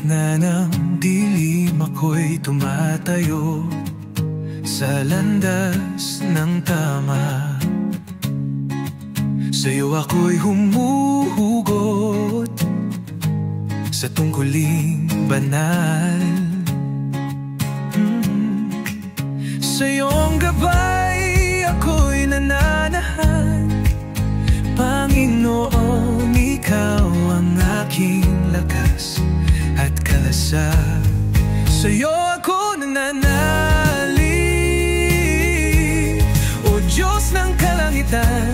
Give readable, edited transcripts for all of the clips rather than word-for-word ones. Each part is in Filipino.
gitna ng dilim ako'y tumatayo sa landas ng tama. Sa'yo ako'y humuhugot sa tungkuling banal. Sa iyong gabay ako'y nananahan, Panginoon, ikaw ang aking lakas at kalasag. Sa iyo ako nananalig, O Diyos ng kalangitan,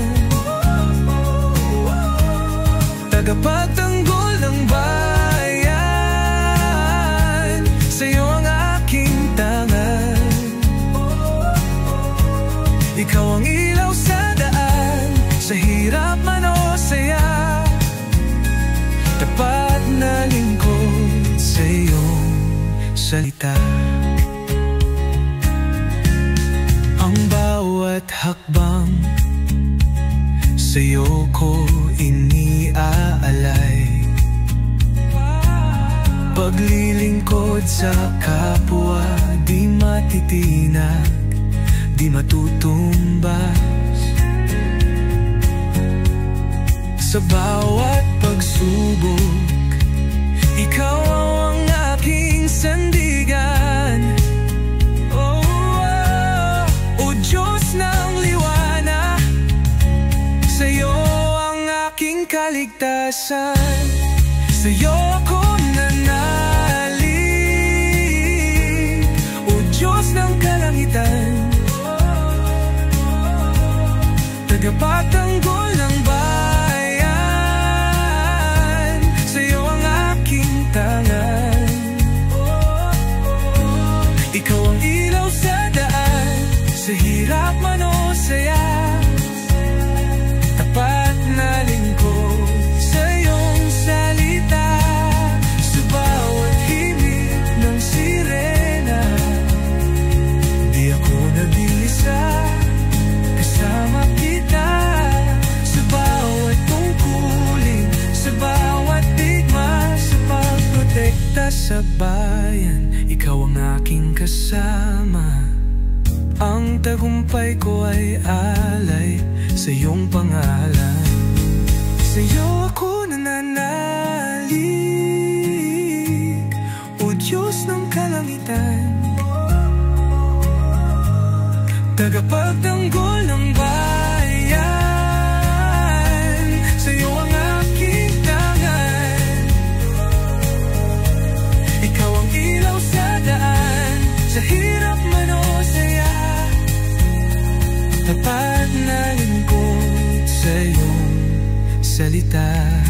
tagapagtanggol ng bayan. Sa iyo ang aking tangan, ikaw ang ilaw sa daan, sa hirap man o saya. Tapat na lingkod sa iyong salita. Ang bawat hakbang sa iyo ko iniaalay, paglilingkod sa kapwa, di matitinag, di matutumbas. Sa bawat pagsubok, ikaw ang aking sandigan. O Diyos ng liwanag, sa iyo ang aking kaligtasan. Sa iyo ako nanalig, O Diyos ng kalangitan, tagapagtanggol ng bayan. Sa iyo ang aking tangan, ikaw ang ilaw sa daan, sa hirap man o saya. Tapat na lingkod sa iyong salita. Sa bawat himig ng sirena, di ako nag-iisa, kasama kita. Sa bawat tungkulin, sa bawat digma, sa pagprotekta sa bayan, ikaw ang aking kasama. Ang tagumpay ko ay alay sa iyong pangalan. Sa iyo ako nananalig, O Diyos ng kalangitan, tagapagtanggol ng bayan. Sa iyo ang aking tangan, ikaw ang ilaw sa daan, sa hirap man o saya. Tapat na lingkod sa iyong salita.